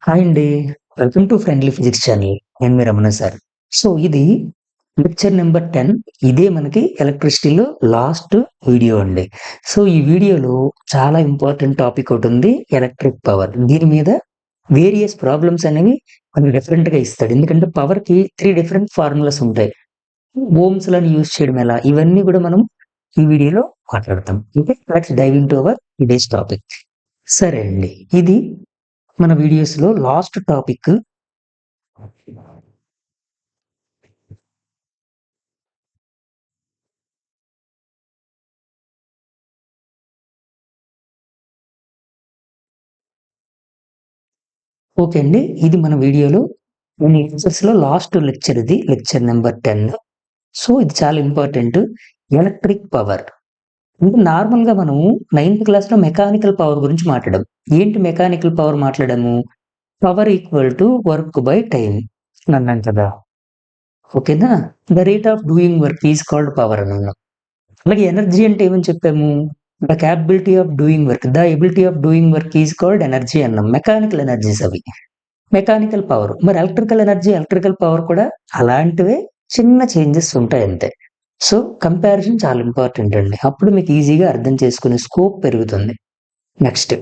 Hi అండి. Welcome to friendly physics channel. నేను మీ రమణ సార్. సో, ఇది లెక్చర్ నంబర్ 10. ఇదే మనకి ఎలక్ట్రిసిటీలో లాస్ట్ వీడియో అండి. సో, ఈ వీడియోలో చాలా ఇంపార్టెంట్ టాపిక్ ఒకటుంది. Electric power. దీని మీద వేరియస్ ప్రాబ్లమ్స్ అనేవి మనకి డిఫరెంట్‌గా ఇస్తాడు. ఎందుకంటే పవర్‌కి 3 డిఫరెంట్ ఫార్ములాస్ ఉంటాయి. ఓమ్స్ లాని యూజ్ చేయడం ఎలా? ఇవన్నీ కూడా మనం ఈ వీడియోలో మాట్లాడతాం. Okay. Let's dive into our today's topic. సరే అండి. ఇది మన వీడియోస్‌లో లాస్ట్ టాపిక్. ఓకే అండి. ఇది మన వీడియోలో మన లెక్చర్స్‌లో లాస్ట్ లెక్చర్ ఇది. Lecture number 10. సో, ఇది చాలా ఇంపార్టెంట్. Electric power. అంటే నార్మల్‌గా మనం నైన్త్ క్లాస్‌లో మెకానికల్ పవర్ గురించి మాట్లాడాం. ఏంటి మెకానికల్ పవర్ మాట్లాడాము? Power equal to work by time అన్నాం కదా! ఓకేనా? The rate of doing work is called power అన్నాం. అలాగే ఎనర్జీ అంటే ఏమని చెప్పాము? The capability of doing work. The ability of doing work is called energy అన్నాం. మెకానికల్ ఎనర్జీస్ అవి. Mechanical power. మరి ఎలక్ట్రికల్ ఎనర్జీ, ఎలక్ట్రికల్ పవర్ కూడా అలాంటివే చిన్న చేంజెస్ ఉంటాయి అంతే. సో, కంపారిజన్ చాలా ఇంపార్టెంట్ అండి. అప్పుడు మీకు ఈజీగా అర్థం చేసుకునే స్కోప్ పెరుగుతుంది. నెక్స్ట్.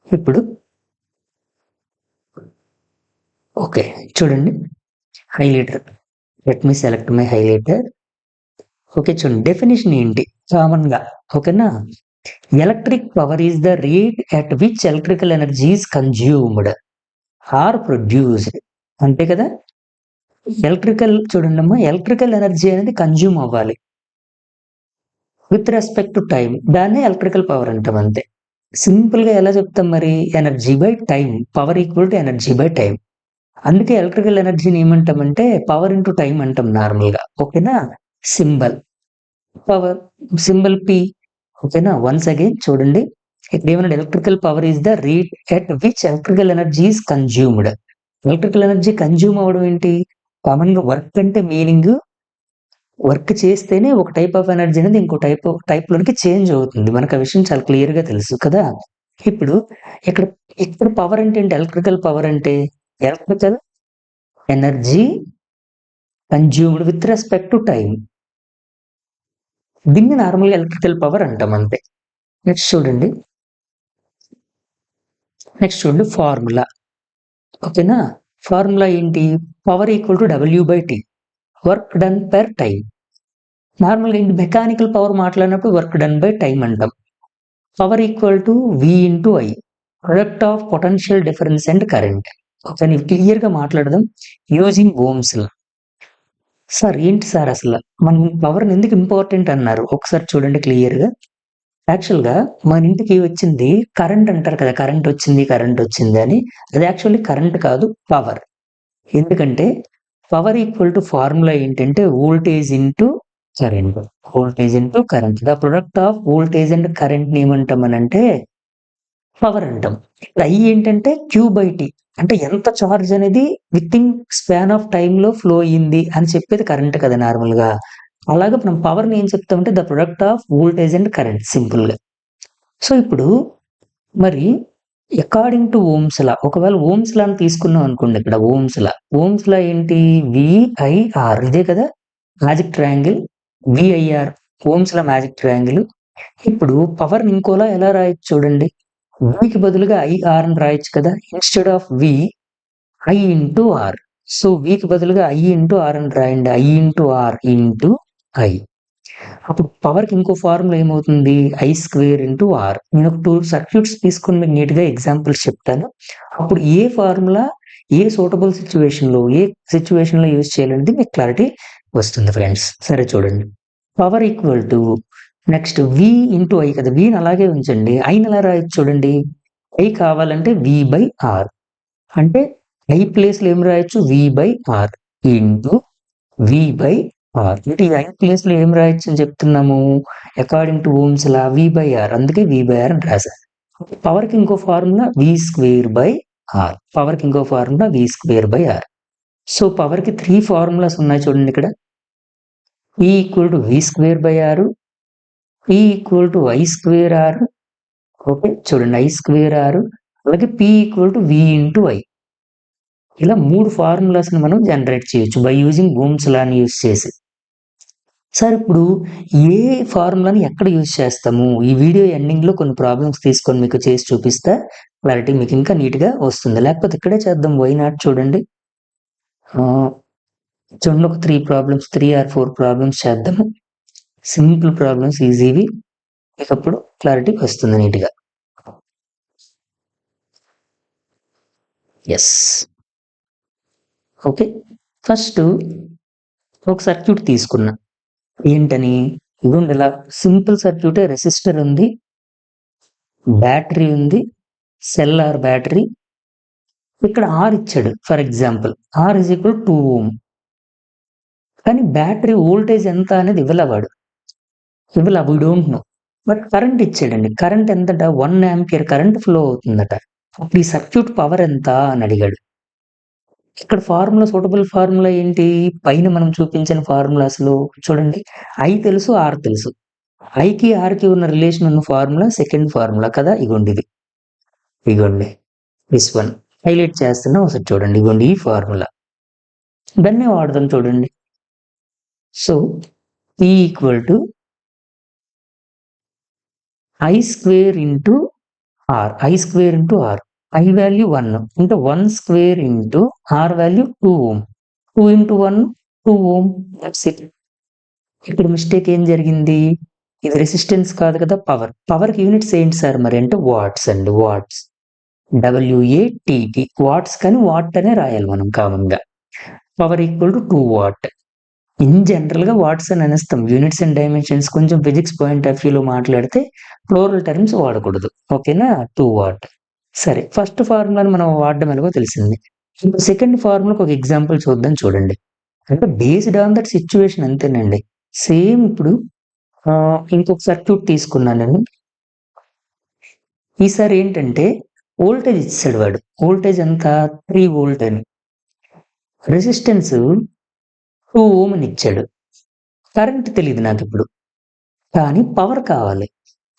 ఇప్పుడు ఓకే. చూడండి. Highlighter. Let me select my highlighter. Okay. చూడండి. డెఫినిషన్ ఏంటి? కామన్‌గా. ఓకేనా? Electric power is the rate at which electrical energy is consumed or produced. అంతే కదా! చూడండమ్మా, ఎలక్ట్రికల్ ఎనర్జీ అనేది కన్జ్యూమ్ అవ్వాలి. With respect to time. దాన్నే ఎలక్ట్రికల్ పవర్ అంటాం అంతే. సింపుల్‌గా ఎలా చెప్తాం మరి? Energy by time. Power equal to energy by time. అందుకే ఎలక్ట్రికల్ ఎనర్జీని ఏమంటామంటే పవర్ ఇంటూ టైమ్ అంటాం నార్మల్‌గా. ఓకేనా? సింబల్. Power symbol P. ఓకేనా? వన్స్ అగైన్ చూడండి. ఇక్కడేమన్నాడు? Electrical power is the rate at which electrical energy is consumed. Electrical energy consume అవ్వడం ఏంటి? కామన్‌గా వర్క్ అంటే మీనింగ్ వర్క్ చేస్తేనే ఒక టైప్ ఆఫ్ ఎనర్జీ అనేది ఇంకో టైప్‌లోనికి చేంజ్ అవుతుంది. మనకు ఆ విషయం చాలా క్లియర్‌గా తెలుసు కదా! ఇప్పుడు ఇక్కడ ఇక్కడ పవర్ అంటే ఏంటి? ఎలక్ట్రికల్ పవర్ అంటే electrical energy consumed with respect to time. దీన్ని నార్మల్‌గా ఎలక్ట్రికల్ పవర్ అంటాం అంతే. నెక్స్ట్ చూడండి. ఫార్ములా. ఓకేనా? ఫార్ములా ఏంటి? Power equal to W/T. Work done per time. నార్మల్‌గా ఏంటి? మెకానికల్ పవర్ మాట్లాడినప్పుడు వర్క్ డన్ బై టైమ్ అంటాం. Power equal to V into I. Product of potential difference and current. ఓకేనా? ఇవి క్లియర్‌గా మాట్లాడదాం యూజింగ్ ఓమ్స్ లా. సార్ ఏంటి సార్ అసల? మనం పవర్‌ని ఎందుకు ఇంపార్టెంట్ అన్నారు? ఒకసారి చూడండి క్లియర్‌గా. యాక్చువల్‌గా మన ఇంటికి వచ్చింది కరెంట్ అంటారు కదా! కరెంట్ వచ్చింది అని. అది యాక్చువల్లీ కరెంట్ కాదు, పవర్. ఎందుకంటే పవర్ ఈక్వల్ టు ఫార్ములా ఏంటంటే voltage into current. Voltage into current. The product of voltage and కరెంట్‌ని ఏమంటామనంటే పవర్ అంటాం. ఇక్కడ I ఏంటంటే Q/T. అంటే ఎంత చార్జ్ అనేది వితిన్ స్పాన్ ఆఫ్ టైమ్‌లో ఫ్లో అయింది అని చెప్పేది కరెంట్ కదా నార్మల్‌గా. అలాగా మనం పవర్‌ని ఏం చెప్తామంటే the product of voltage and current సింపుల్‌గా. సో, ఇప్పుడు మరి అకార్డింగ్ టు ఓమ్స్ లా, ఒకవేళ ఓమ్స్ లాని తీసుకున్నాం అనుకోండి ఇక్కడ ఓమ్స్ లా. ఓమ్స్ లా ఏంటి? VIR ఇదే కదా! Magic triangle. VIR Ohm's law magic triangle. ఇప్పుడు పవర్‌ని ఇంకోలా ఎలా రాయొచ్చు చూడండి. Vకి బదులుగా IR అని రాయొచ్చు కదా! Instead of V, I into R. So, Vకి బదులుగా I ఇంటూ R అని రాయండి. I into R into I. అప్పుడు పవర్‌కి ఇంకో ఫార్ములా ఏమవుతుంది? I² into R. నేను ఒక 2 సర్క్యూట్స్ తీసుకొని మీకు నీట్‌గా ఎగ్జాంపుల్స్ చెప్తాను. అప్పుడు ఏ ఫార్ములా ఏ సూటబుల్ సిట్యుయేషన్‌లో యూజ్ చేయాలనేది మీకు క్లారిటీ వస్తుంది ఫ్రెండ్స్. సరే చూడండి. Power equal to next V into I కదా! Vని అలాగే ఉంచండి. Iని ఎలా రాయొచ్చు చూడండి. I కావాలంటే V/R. అంటే I ప్లేస్‌లో ఏం రాయొచ్చు? V/R into V/R. అంటే ఈ I ప్లేస్‌లో ఏం రాయొచ్చు అని చెప్తున్నాము? According to Ohm's law V/R. అందుకే V/R అని రాసా. పవర్‌కి ఇంకో ఫార్ములా V²/R. పవర్‌కి ఇంకో ఫార్ములా V²/R. సో, పవర్‌కి 3 ఫార్ములాస్ ఉన్నాయి చూడండి ఇక్కడ. E = V²/R, P = I²R, okay, చూడండి I స్క్వేర్ ఆర్ అలాగే P equal to V into I. ఇలా 3 ఫార్ములాస్ని మనం జనరేట్ చేయొచ్చు బై యూజింగ్ ఓమ్స్ లాని యూజ్ చేసి. సార్ ఇప్పుడు ఏ ఫార్ములాని ఎక్కడ యూజ్ చేస్తాము? ఈ వీడియో ఎండింగ్‌లో కొన్ని ప్రాబ్లమ్స్ తీసుకొని మీకు చేసి చూపిస్తా. క్లారిటీ మీకు ఇంకా నీట్‌గా వస్తుంది. లేకపోతే ఇక్కడే చేద్దాం, వై నాట్ చూడండి. చూడండి, ఒక 3 ప్రాబ్లమ్స్ 3 ఆర్ 4 ప్రాబ్లమ్స్ చేద్దాము. సింపుల్ ప్రాబ్లమ్స్ ఈజీవి. మీకప్పుడు క్లారిటీ వస్తుంది నీట్‌గా. యెస్. ఓకే. ఫస్ట్ ఒక సర్క్యూట్ తీసుకున్నా. ఏంటని? ఇదిగోండి ఇలా సింపుల్ సర్క్యూటే. రెసిస్టర్ ఉంది, బ్యాటరీ ఉంది, సెల్ ఆర్ బ్యాటరీ. ఇక్కడ R ఇచ్చాడు for example. R is equal 2 ohm. కానీ బ్యాటరీ వోల్టేజ్ ఎంత అనేది ఇవ్వలే వాడు. We don't know. But current ఇచ్చాడండి. కరెంట్ ఎంతట 1 ఆంపియర్ కరెంట్ ఫ్లో అవుతుందట. అప్పుడు ఈ సర్క్యూట్ పవర్ ఎంత అని అడిగాడు. ఇక్కడ సూటబుల్ ఫార్ములా ఏంటి? పైన మనం చూపించిన ఫార్ములాస్‌లో చూడండి, I తెలుసు, R తెలుసు. Iకి Rకి ఉన్న రిలేషన్ ఉన్న ఫార్ములా సెకండ్ ఫార్ములా కదా! ఇగోండి ఇది. ఇగోండి దిస్ వన్. హైలైట్ చేస్తున్నా, ఒకసారి చూడండి. ఇగోండి ఈ ఫార్ములా. దాన్నే వాడదాం చూడండి. So P equal to I square into R. I square into R. I value 1 అంటే 1 square into R value 2 ohm. 2 into 1 2 ohm. That's it. ఇక్కడ మిస్టేక్ ఏం జరిగింది? ఇది రెసిస్టెన్స్ కాదు కదా, పవర్. పవర్‌కి యూనిట్స్ ఏంటి సార్ మరి అంటే వాట్స్ అండి. వాట్స్. WATT. వాట్స్ కానీ వాట్ అనే రాయాలి మనం కామన్‌గా. Power equal to 2 what. In జనరల్‌గా వాట్స్ అని అనేస్తాం. యూనిట్స్ అండ్ డైమెన్షన్స్ కొంచెం ఫిజిక్స్ పాయింట్ ఆఫ్ వ్యూలో మాట్లాడితే ప్లూరల్ టర్మ్స్ వాడకూడదు. ఓకేనా? 2 వాట్. సరే, ఫస్ట్ ఫార్ములాని మనం వాడడం ఎలాగో తెలిసింది. ఇప్పుడు సెకండ్ ఫార్ములాకి ఒక ఎగ్జాంపుల్ చూద్దాం చూడండి. అంటే బేస్డ్ ఆన్ దట్ సిట్యుయేషన్ అంతేనండి. సేమ్ ఇప్పుడు ఇంకొక సర్క్యూట్ తీసుకున్నాను నేను. ఈసారి ఏంటంటే వోల్టేజ్ ఇచ్చాడు వాడు. వోల్టేజ్ ఎంత? 3 వోల్ట్ అని. రెసిస్టెన్స్ 2 ఓమ్ అని ఇచ్చాడు. కరెంట్ తెలీదు నాకిప్పుడు. కానీ పవర్ కావాలి.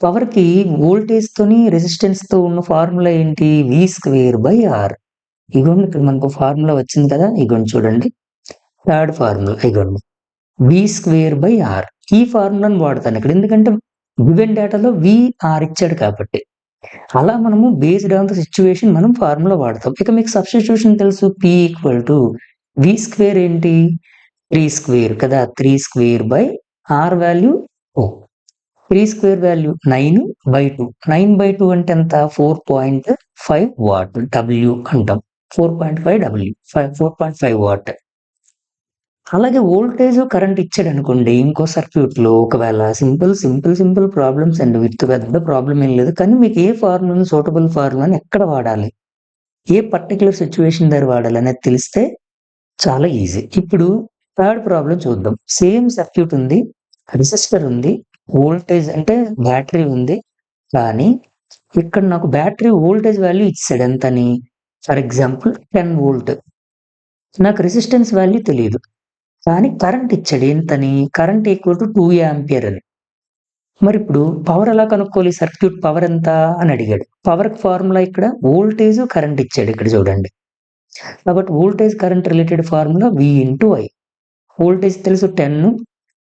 పవర్‌కి వోల్టేజ్‌తోని రెసిస్టెన్స్‌తో ఉన్న ఫార్ములా ఏంటి? V square by R. ఇగోండి ఇక్కడ మనకు ఫార్ములా వచ్చింది కదా! ఇగోండి చూడండి. థర్డ్ ఫార్ములా ఇగోండి. V square by R. ఈ ఫార్ములాని వాడతాను ఇక్కడ. ఎందుకంటే గివెన్ డేటాలో V, R ఇచ్చాడు కాబట్టి. అలా మనము బేస్డ్ ఆన్ ద సిట్యుయేషన్ మనం ఫార్ములా వాడతాం. ఇక మీకు సబ్స్టిట్యూషన్ తెలుసు. P equal to V square ఏంటి? 3 స్క్వేర్ కదా! 3 square by R value 2. 3 square value 9/2. 9/2 అంటే ఎంత? 4.5 వాట్. W అంటాం. 4.5 W. 4.5 వాట్. అలాగే వోల్టేజ్, కరెంట్ ఇచ్చాడనుకోండి ఇంకో సర్క్యూట్‌లో, ఒకవేళ సింపుల్ ప్రాబ్లమ్స్ అండి. విత్ పెద్ద ప్రాబ్లమ్ ఏం లేదు. కానీ మీకు ఏ ఫార్ములాని, సూటబుల్ ఫార్ములాని ఎక్కడ వాడాలి? ఏ పర్టిక్యులర్ సిట్యుయేషన్ దగ్గర వాడాలి అనేది తెలిస్తే చాలా ఈజీ. ఇప్పుడు థర్డ్ ప్రాబ్లమ్ చూద్దాం. సేమ్ సర్క్యూట్ ఉంది. రెసిస్టర్ ఉంది. వోల్టేజ్ అంటే బ్యాటరీ ఉంది. కానీ ఇక్కడ నాకు బ్యాటరీ వోల్టేజ్ వాల్యూ ఇచ్చాడు ఎంతని? For example 10 volt. నాకు రెసిస్టెన్స్ వాల్యూ తెలీదు. కానీ కరెంట్ ఇచ్చాడు ఎంతని? కరెంట్ ఈక్వల్ టు 2 ఆంపియర్ అని. మరి ఇప్పుడు పవర్ ఎలా కనుక్కోవాలి? సర్క్యూట్ పవర్ ఎంత అని అడిగాడు. పవర్‌కి ఫార్ములా ఇక్కడ వోల్టేజ్, కరెంట్ ఇచ్చాడు ఇక్కడ చూడండి. కాబట్టి voltage current related formula V into I. Voltage తెలుసు 10,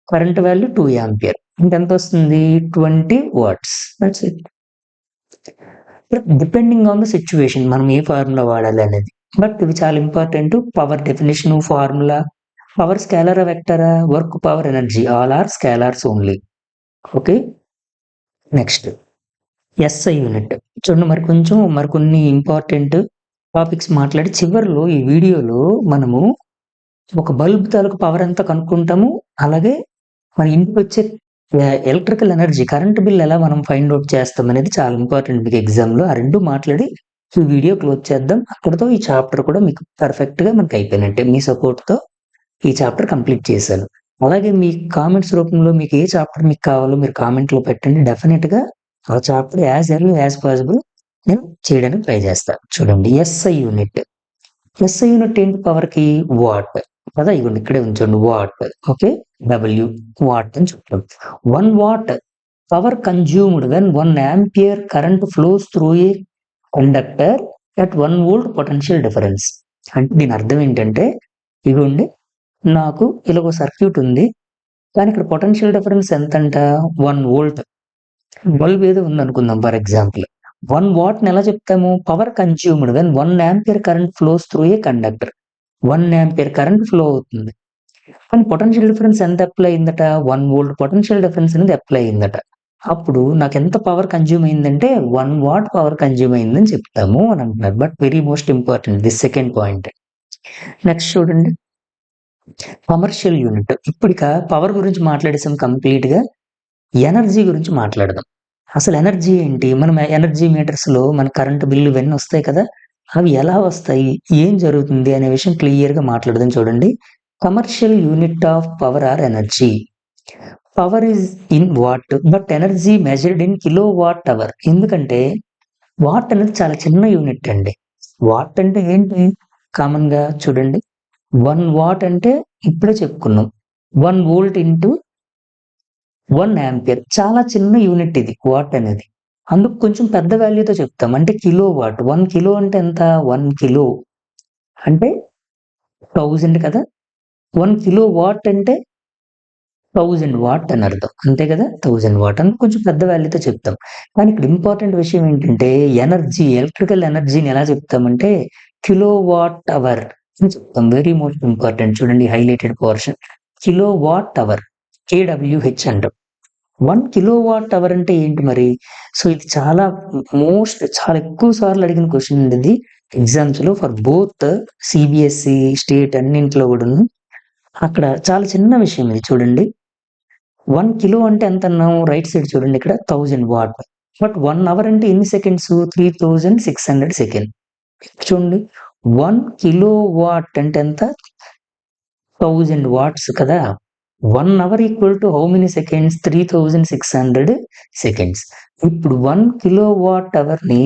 కరెంట్ వాల్యూ 2 ఆంపియర్. అంటే ఎంత వస్తుంది? 20 watts. That's it. Depending on the situation మనం ఏ ఫార్ములా వాడాలి అనేది. బట్ ఇవి చాలా important. Power definition, formula. Power స్కేలారా, వెక్టరా? Work, power, energy all are scalars only. Okay. Next SI unit. చూడండి, మరికొన్ని ఇంపార్టెంట్ టాపిక్స్ మాట్లాడి చివరిలో ఈ వీడియోలో మనము ఒక బల్బ్ తాలూకు పవర్ ఎంత కనుక్కుంటాము. అలాగే మన ఇంటికి వచ్చే ఎలక్ట్రికల్ ఎనర్జీ, కరెంట్ బిల్ ఎలా మనం ఫైండ్ అవుట్ చేస్తాం అనేది చాలా ఇంపార్టెంట్ మీకు ఎగ్జామ్‌లో. ఆ 2 మాట్లాడి ఈ వీడియో క్లోజ్ చేద్దాం. అక్కడితో ఈ చాప్టర్ కూడా మీకు పర్ఫెక్ట్‌గా మనకు అయిపోయినట్టే. మీ సపోర్ట్‌తో ఈ చాప్టర్ కంప్లీట్ చేశాను. అలాగే మీ కామెంట్స్ రూపంలో మీకు ఏ చాప్టర్ మీకు కావాలో మీరు కామెంట్‌లో పెట్టండి. డెఫినిట్‌గా ఆ chapter as early as possible నేను చేయడానికి ట్రై చేస్తా. చూడండి, SI యూనిట్. SI యూనిట్ ఏంటి పవర్‌కి? వాట్ కదా! ఇగోండి ఇక్కడే ఉంచండి వాట్. ఓకే. W వాట్ అని చెప్తాం. 1 watt power consumed when 1 ampere current flows through a conductor at 1 volt potential difference. అంటే దీని అర్థం ఏంటంటే, ఇగోండి నాకు ఇలా ఒక సర్క్యూట్ ఉంది. కానీ ఇక్కడ పొటెన్షియల్ డిఫరెన్స్ ఎంతంట? 1 వోల్ట్. బల్బ్ ఏదో ఉందనుకుందాం ఫర్ ఎగ్జాంపుల్. 1 వాట్‌ని ఎలా చెప్తాము? Power consumed when 1 ampere current flows through a conductor. 1 ampere current flow అవుతుంది. కానీ పొటెన్షియల్ డిఫరెన్స్ ఎంత అప్లై అయిందట? 1 వోల్ట్ పొటెన్షియల్ డిఫరెన్స్ అనేది అప్లై అయిందట. అప్పుడు నాకెంత పవర్ కన్జ్యూమ్ అయిందంటే 1 వాట్ పవర్ కన్జ్యూమ్ అయిందని చెప్తాము అని అంటున్నారు. But very most important this second point. Next చూడండి. Commercial unit. ఇప్పుడిక పవర్ గురించి మాట్లాడేసాం కంప్లీట్‌గా. ఎనర్జీ గురించి మాట్లాడదాం. అసలు ఎనర్జీ ఏంటి? మనం ఎనర్జీ మీటర్స్‌లో మన కరెంట్ బిల్లు ఇవన్నీ వస్తాయి కదా! అవి ఎలా వస్తాయి? ఏం జరుగుతుంది? అనే విషయం క్లియర్‌గా మాట్లాడదాం చూడండి. Commercial unit of power or energy. Power is in watt but energy measured in kilo watt hour. ఎందుకంటే వాట్ అనేది చాలా చిన్న యూనిట్ అండి. వాట్ అంటే ఏంటి? కామన్‌గా చూడండి. 1 వాట్ అంటే ఇప్పుడే చెప్పుకున్నాం. 1 వోల్ట్ ఇంటూ 1 ఆంపియర్. చాలా చిన్న యూనిట్ ఇది వాట్ అనేది. అందుకు కొంచెం పెద్ద వాల్యూతో చెప్తాం. అంటే కిలో వాట్. 1 కిలో అంటే ఎంత? 1 కిలో అంటే 1000 కదా! 1 కిలో వాట్ అంటే 1000 వాట్ అని అర్థం. అంతే కదా! 1000 వాట్ అని కొంచెం పెద్ద వాల్యూతో చెప్తాం. కానీ ఇక్కడ ఇంపార్టెంట్ విషయం ఏంటంటే ఎలక్ట్రికల్ ఎనర్జీని ఎలా చెప్తామంటే కిలో వాట్ అవర్ అని చెప్తాం. వెరీ మోస్ట్ ఇంపార్టెంట్ చూడండి highlighted portion. Kilo what hour కేడబ్ల్యూహెచ్ అంటాం. 1 కిలో వాట్ అవర్ అంటే ఏంటి మరి? సో ఇది చాలా చాలా ఎక్కువ సార్లు అడిగిన క్వెషన్ అండి ఇది. ఎగ్జామ్స్‌లో ఫర్ బోత్ సీబీఎస్ఈ, స్టేట్ అన్నింటిలో కూడాను. అక్కడ చాలా చిన్న విషయం ఇది చూడండి. 1 కిలో అంటే ఎంత అన్నాం? రైట్ సైడ్ చూడండి ఇక్కడ 1000 వాట్. బట్ 1 అవర్ అంటే ఎన్ని సెకండ్స్? 3600 సెకండ్. చూడండి 1 కిలో వాట్ అంటే ఎంత? 1000 వాట్స్ కదా! 1 hour equal to how many seconds? 3600 seconds. ఇప్పుడు 1 కిలో వాట్ అవర్‌ని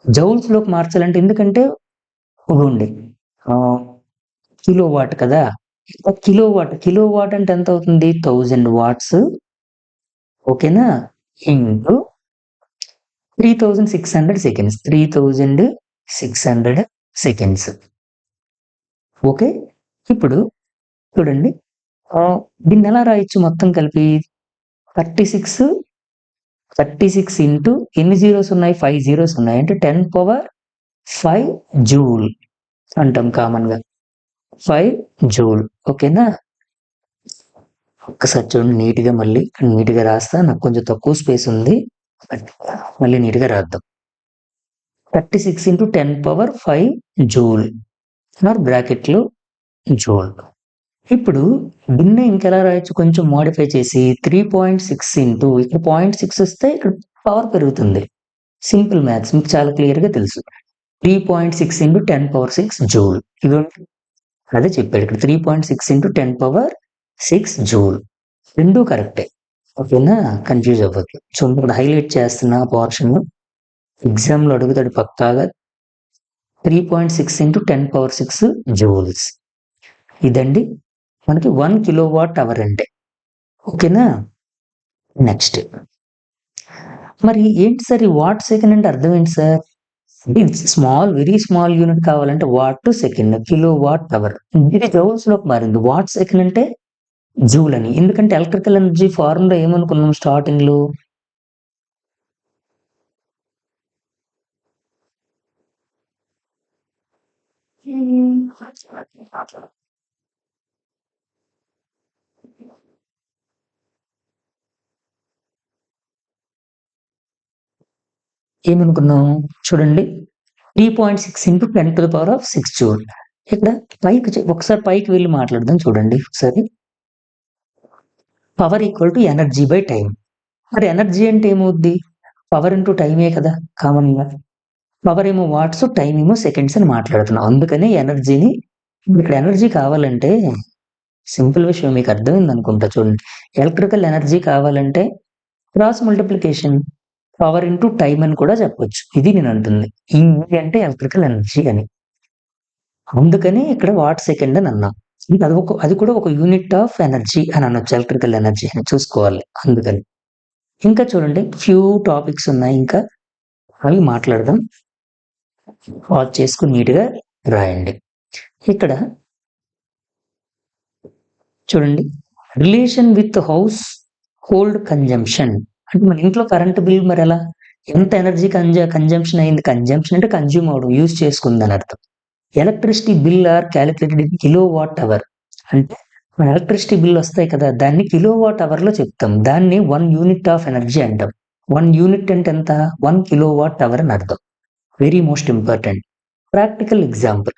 జౌల్స్‌లోకి మార్చాలంటే ఎందుకంటే ఇగోండి కిలో వాట్ కదా! కిలో వాట్ అంటే ఎంత అవుతుంది? 1000 వాట్స్ ఓకేనా? ఇంటూ 3600 సెకండ్స్. 3600 సెకండ్స్. ఓకే. ఇప్పుడు చూడండి దీన్ని ఎలా రాయొచ్చు మొత్తం కలిపి? 36 ఇంటూ ఎన్ని జీరోస్ ఉన్నాయి? 5 జీరోస్ ఉన్నాయి. అంటే 10⁵ జూల్ అంటాం కామన్‌గా. 5 జూల్ ఓకేనా? ఒక్కసారి చూడండి నీట్‌గా రాస్తా. నాకు కొంచెం తక్కువ స్పేస్ ఉంది. మళ్ళీ నీట్‌గా రాద్దాం. 36 ఇంటూ 10⁵ జూల్ ఆర్ బ్రాకెట్‌లో జూల్. ఇప్పుడు దీన్నే ఇంకెలా రాయొచ్చు? కొంచెం మోడిఫై చేసి 3.6 ఇంటూ ఇక్కడ 0.6 వస్తే ఇక్కడ పవర్ పెరుగుతుంది. సింపుల్ మ్యాథ్స్ మీకు చాలా క్లియర్‌గా తెలుసు. 3.6 ఇంటూ 10⁶ జూల్. ఇదిగోండి అదే చెప్పాడు ఇక్కడ 3.6 ఇంటూ 10⁶ జూల్. రెండూ కరెక్టే. ఓకేనా? కన్‌ఫ్యూజ్ అవ్వద్దు. చూడండి ఇక్కడ హైలైట్ చేస్తున్న పోర్షన్ ఎగ్జామ్‌లో అడుగుతాడు పక్కాగా. 3.6 ఇంటూ 10⁶ జూల్స్. ఇదండి మనకి 1 కిలో వాట్ అవర్ అంటే. ఓకేనా? నెక్స్ట్ మరి ఏంటి సార్ ఈ వాట్ సెకండ్ అంటే అర్థం ఏంటి సార్? వెరీ స్మాల్ యూనిట్ కావాలంటే watt to second, kilo watt hour. ఇది జౌల్స్‌లోకి మారింది. వాట్ సెకండ్ అంటే జూల్ అని. ఎందుకంటే ఎలక్ట్రికల్ ఎనర్జీ ఫార్ములా ఏమనుకున్నాం స్టార్టింగ్‌లో? ఏమనుకున్నాం? చూడండి 3.6 ఇంటూ 10⁶ జూల్. ఇక్కడ ఒకసారి పైకి వెళ్లి మాట్లాడదాం చూడండి ఒకసారి. Power equal to energy by time. మరి ఎనర్జీ అంటే ఏమవుద్ది? పవర్ ఇంటూ టైమే కదా కామన్‌గా. పవర్ ఏమో వాట్స్, టైమ్ ఏమో సెకండ్స్ అని మాట్లాడుతున్నాం. అందుకనే ఎనర్జీని ఇక్కడ ఎనర్జీ కావాలంటే సింపుల్ విషయం మీకు అర్థమైంది అనుకుంటా చూడండి. ఎలక్ట్రికల్ ఎనర్జీ కావాలంటే cross multiplication power into time అని కూడా చెప్పొచ్చు. ఇది నేను అంటుంది. ఈ అంటే ఎలక్ట్రికల్ ఎనర్జీ అని. అందుకని ఇక్కడ వాట్ సెకండ్ అని అన్నాం. అది కూడా ఒక యూనిట్ ఆఫ్ ఎనర్జీ అని అనొచ్చు. ఎలక్ట్రికల్ ఎనర్జీ అని చూసుకోవాలి అందుకని. ఇంకా చూడండి ఫ్యూ టాపిక్స్ ఉన్నాయి, ఇంకా అవి మాట్లాడదాం. పాజ్ చేసుకుని నీట్గా రాయండి. ఇక్కడ చూడండి, relation with household consumption అంటే మన ఇంట్లో కరెంట్ బిల్ మరి ఎలా, ఎంత ఎనర్జీ కన్జంప్షన్ అయింది. కన్జంప్షన్ అంటే కన్జ్యూమ్ అవడం, యూజ్ చేసుకుందని అర్థం. Electricity bill are calculated in kilo watt hour అంటే మన ఎలక్ట్రిసిటీ బిల్ వస్తాయి కదా, దాన్ని కిలో వాట్ అవర్ లో చెప్తాం. దాన్ని 1 యూనిట్ ఆఫ్ ఎనర్జీ అంటాం. 1 యూనిట్ అంటే ఎంత, 1 కిలో వాట్ అవర్ అని అర్థం. Very most important. Practical example.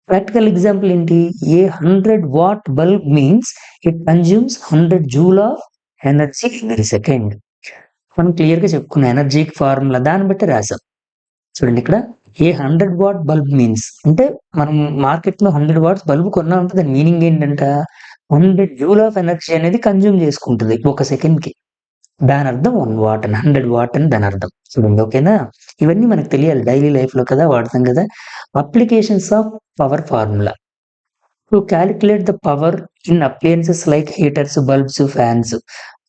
Practical example ఏంటి, ఏ 100 what bulb means it consumes 100 joule of energy every second. మనం క్లియర్ గా చెప్పుకున్న ఎనర్జీకి ఫార్ములా దాన్ని బట్టి రాసాం. చూడండి ఇక్కడ ఏ 100 వాట్ బల్బ్ మీన్స్ అంటే మనం మార్కెట్ లో 100 వాట్స్ బల్బ్ కొన్నా ఉంటే దాని మీనింగ్ ఏంటంట, 100 జూల్ ఆఫ్ ఎనర్జీ అనేది కన్జ్యూమ్ చేసుకుంటుంది ఒక సెకండ్ కి. దాని అర్థం 1 వాట్ అని, 100 వాట్ అని దాని అర్థం. చూడండి ఓకేనా, ఇవన్నీ మనకు తెలియాలి డైలీ లైఫ్ లో కదా వాడతాం కదా. Applications of power formula to calculate the power in appliances like heaters, bulbs, fans.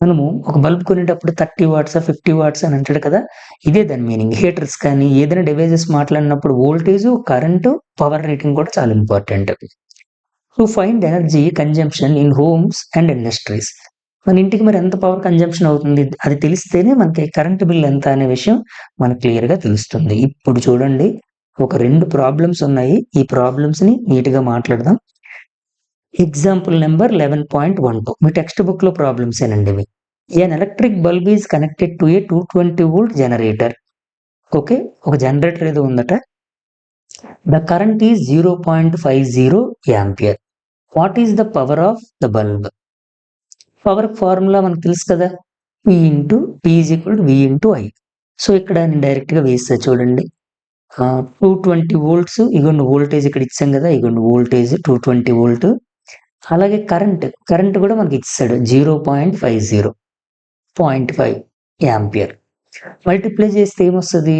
మనము ఒక బల్బ్ కొనేటప్పుడు 30 వాట్స్ 50 వాట్స్ అని అంటాడు కదా, ఇదే దాని మీనింగ్. హీటర్స్ కానీ ఏదైనా డివైజెస్ మాట్లాడినప్పుడు వోల్టేజ్, కరెంటు, పవర్ రేటింగ్ కూడా చాలా important. To find energy consumption in homes and industries. మన ఇంటికి మరి ఎంత పవర్ కన్జంప్షన్ అవుతుంది అది తెలిస్తేనే మనకి కరెంట్ బిల్ ఎంత అనే విషయం మనకు క్లియర్ గా తెలుస్తుంది. ఇప్పుడు చూడండి ఒక 2 ప్రాబ్లమ్స్ ఉన్నాయి, ఈ ప్రాబ్లమ్స్ ని నీట్ గా మాట్లాడదాం. ఎగ్జాంపుల్ నెంబర్ 11.12 మీ టెక్స్ట్ బుక్ లో ప్రాబ్లమ్స్ ఏనండి ఇవి. An electric bulb is connected to A 220 volt generator. Okay, ఒక జనరేటర్ ఏదో ఉందట. The current is 0.50 ampere. What is the power of the bulb? Power formula మనకు తెలుసు కదా, P into P is equal to V into I. So ఇక్కడ నేను direct గా వేస్తా చూడండి. 220 వోల్ట్స్, ఇగోండి వోల్టేజ్ ఇక్కడ ఇచ్చాం కదా, ఇగోండి వోల్టేజ్ 220 వోల్ట్. అలాగే కరెంట్ కూడా మనకి ఇచ్చాడు 0.50, 0.5 యాంపియర్. మల్టిప్లై చేస్తే ఏమొస్తుంది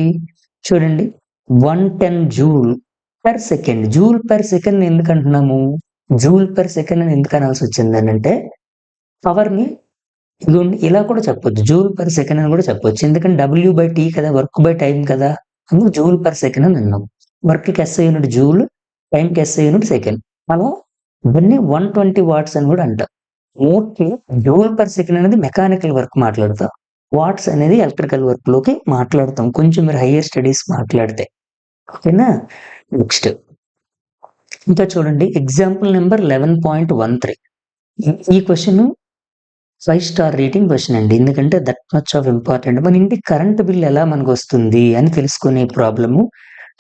చూడండి, 110 joule per second. Joule per second ఎందుకు అంటున్నాము, జూల్ పర్ సెకండ్ అని ఎందుకు అనాల్సి వచ్చింది అంటే పవర్ ని ఇదిగోండి ఇలా కూడా చెప్పొచ్చు, జూల్ పర్ సెకండ్ అని కూడా చెప్పొచ్చు. ఎందుకంటే W/T కదా, వర్క్ బై టైం కదా, అందుకు జూల్ పర్ సెకండ్ అని అన్నాం. వర్క్ కి SI యూనిట్ జూల్, టైం కి SI యూనిట్ సెకండ్. అలా ఇవన్నీ 120 వాట్స్ అని కూడా అంటాం. మోస్ట్లీ జూల్ పర్ సెకండ్ అనేది మెకానికల్ వర్క్ మాట్లాడతాం, వాట్స్ అనేది ఎలక్ట్రికల్ వర్క్ లోకి మాట్లాడతాం కొంచెం మీరు హైయర్ స్టడీస్ మాట్లాడితే. ఓకేనా, నెక్స్ట్ ఇంకా చూడండి ఎగ్జాంపుల్ నెంబర్ 11.13. ఈ క్వశ్చన్ 5 స్టార్ రేటింగ్ క్వశ్చన్ అండి, ఎందుకంటే దట్ మచ్ ఆఫ్ ఇంపార్టెంట్. మన ఇంటికి కరెంట్ బిల్ ఎలా మనకు వస్తుంది అని తెలుసుకునే ప్రాబ్లము.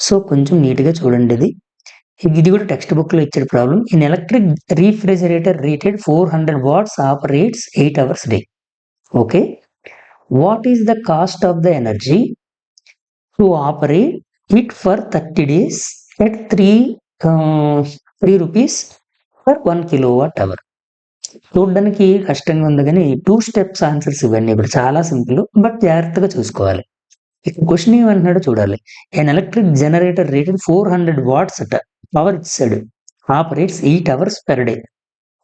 సో కొంచెం నీట్ గా చూడండి. ఇది కూడా టెక్స్ట్ బుక్ లో ఇచ్చిన problem. In electric refrigerator rated 400 watts operates 8 hours day. Okay, what is the cost of the energy to operate it for 30 days at 3 rupees for 1 kWh. చూడడానికి కష్టంగా ఉంది కానీ 2 steps ఆన్సర్స్ ఇవన్నీ ఇప్పుడు చాలా సింపుల్, బట్ జాగ్రత్తగా చూసుకోవాలి. ఇక్కడ క్వశ్చన్ ఏమంటున్నాడో చూడాలి. An electric generator rated 400 watts అట, పవర్ ఇచ్చాడు, ఆపరేట్స్ 8 hours per day.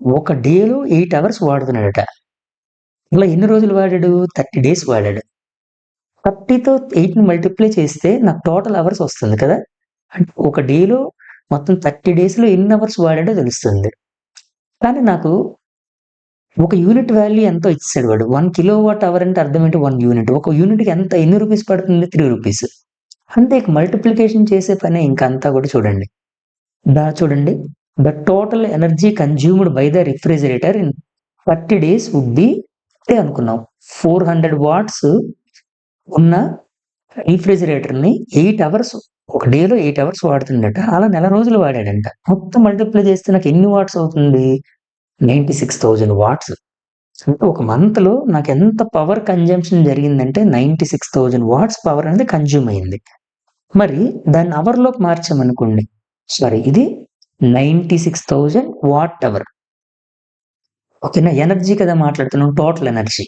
ఒక డేలో 8 hours వాడుతున్నాడట. ఇలా ఎన్ని రోజులు వాడాడు, 30 days వాడాడు. 30తో 8ని మల్టిప్లై చేస్తే నాకు టోటల్ అవర్స్ వస్తుంది కదా, అంటే ఒక డేలో మొత్తం 30 days లో ఎన్ని అవర్స్ వాడాడో తెలుస్తుంది. కానీ నాకు ఒక యూనిట్ వాల్యూ ఎంతో ఇచ్చాడు వాడు. 1 kWh అంటే అర్థం ఏంటి, 1 యూనిట్. ఒక యూనిట్ కి ఎంత, ఎన్ని రూపీస్ పడుతుంది, 3 rupees. అంటే మల్టిప్లికేషన్ చేసే పనే ఇంకంతా కూడా. చూడండి చూడండి, the total energy consumed by the refrigerator in 30 days would be అనుకున్నాం. 400 వాట్స్ ఉన్న రిఫ్రిజిరేటర్ ని 8 hours, ఒక డేలో 8 hours వాడుతుండట. అలా నెల రోజులు వాడాడంట. మొత్తం మల్టిప్లై చేస్తే నాకు ఎన్ని వాట్స్ అవుతుంది, 96,000 వాట్స్. అంటే ఒక మంత్ లో నాకు ఎంత పవర్ కన్జంప్షన్ జరిగిందంటే 96,000 వాట్స్ పవర్ అనేది కన్జ్యూమ్ అయింది. మరి దాన్ని అవర్ లోకి మార్చామనుకోండి, సారీ ఇది 96,000 వాట్ అవర్. ఓకేనా, ఎనర్జీ కదా మాట్లాడుతున్నాం, టోటల్ ఎనర్జీ.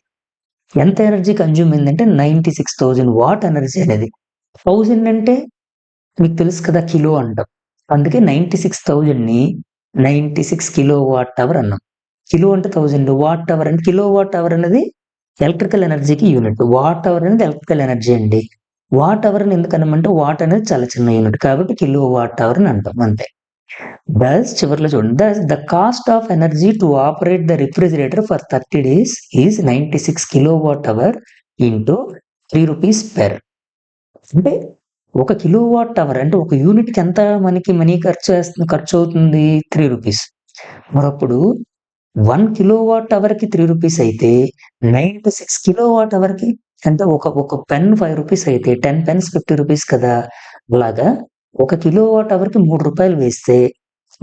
ఎంత ఎనర్జీ కన్జ్యూమ్ అయిందంటే 96,000 వాట్ ఎనర్జీ అనేది. 1000 అంటే మీకు తెలుసు కదా, కిలో అంటాం. అందుకే 96,000 ని 96 kWh అన్నాం. కిలో అంటే 1000, వాట్ అవర్ అంటే కిలో వాట్ అవర్ అనేది ఎలక్ట్రికల్ ఎనర్జీకి యూనిట్ వాట్ అవర్ అనేది ఎలక్ట్రికల్ ఎనర్జీ అండి. వాట్ అవర్ అని ఎందుకనమంటే వాట్ అనేది చాలా చిన్న యూనిట్ కాబట్టి కిలో వాట్ అవర్ అని అంటాం అంతే. చివరిలో చూడండి the cost of energy to operate the refrigerator for 30 days is 96 kilo watt hour into ₹3 per. అంటే 1 కిలో వాట్ అవర్ అంటే ఒక యూనిట్కి ఎంత మనకి మనీ ఖర్చు అవుతుంది ₹3. మరప్పుడు 1 కిలో వాట్ అవర్కి ₹3 అయితే 96 కిలో వాట్ అవర్కి అంటే ఒక పెన్ ₹5 అయితే 10 పెన్స్ ₹50 కదా. అలాగా 1 కిలో వాట్ అవర్కి ₹3 వేస్తే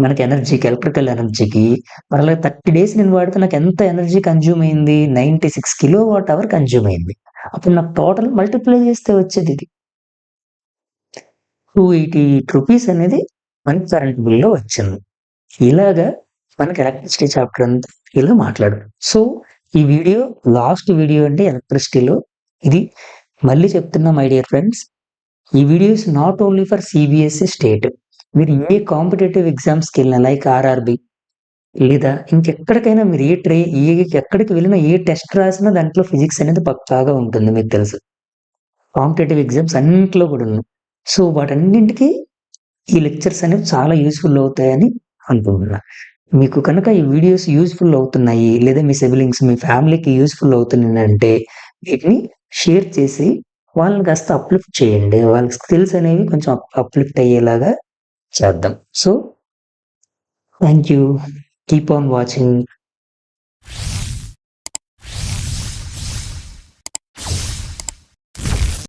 మనకి ఎనర్జీకి ఎలక్ట్రికల్ ఎనర్జీకి మరి అలా 30 days నేను వాడితే నాకు ఎంత ఎనర్జీ కన్జ్యూమ్ అయింది 96 కిలో వాట్ అవర్ కన్జ్యూమ్ అయింది. అప్పుడు నాకు టోటల్ మల్టిప్లై చేస్తే వచ్చేది ఇది ₹288 అనేది మనకి కరెంట్ బిల్లో వచ్చింది. ఇలాగా మనకి ఎలక్ట్రిసిటీ చాప్టర్ అంతా ఇలా మాట్లాడు. సో ఈ వీడియో లాస్ట్ వీడియో అంటే ఎలక్ట్రిసిటీలో ఇది మళ్ళీ చెప్తున్నా మై డియర్ ఫ్రెండ్స్, ఈ video is not only for CBSE state. మీరు ఏ కాంపిటేటివ్ ఎగ్జామ్స్కి వెళ్ళినా లైక్ ఆర్ఆర్బి లేదా ఇంకెక్కడికైనా మీరు ఎక్కడికి వెళ్ళినా ఏ టెస్ట్ రాసినా దాంట్లో ఫిజిక్స్ అనేది పక్కాగా ఉంటుంది మీకు తెలుసు. కాంపిటేటివ్ ఎగ్జామ్స్ అన్నింటిలో కూడా ఉన్నాయి. సో వాటన్నింటికి ఈ లెక్చర్స్ అనేవి చాలా యూస్ఫుల్ అవుతాయని అనుకుంటున్నా. మీకు కనుక ఈ వీడియోస్ యూస్ఫుల్ అవుతున్నాయి లేదా మీ సిబ్లింగ్స్ మీ ఫ్యామిలీకి యూస్ఫుల్ అవుతున్నాయంటే వీటిని షేర్ చేసి వాళ్ళని కాస్త అప్లిఫ్ట్ చేయండి. వాళ్ళ స్కిల్స్ అనేవి కొంచెం అప్లిఫ్ట్ అయ్యేలాగా చేద్దాం. So thank you. Keep on watching.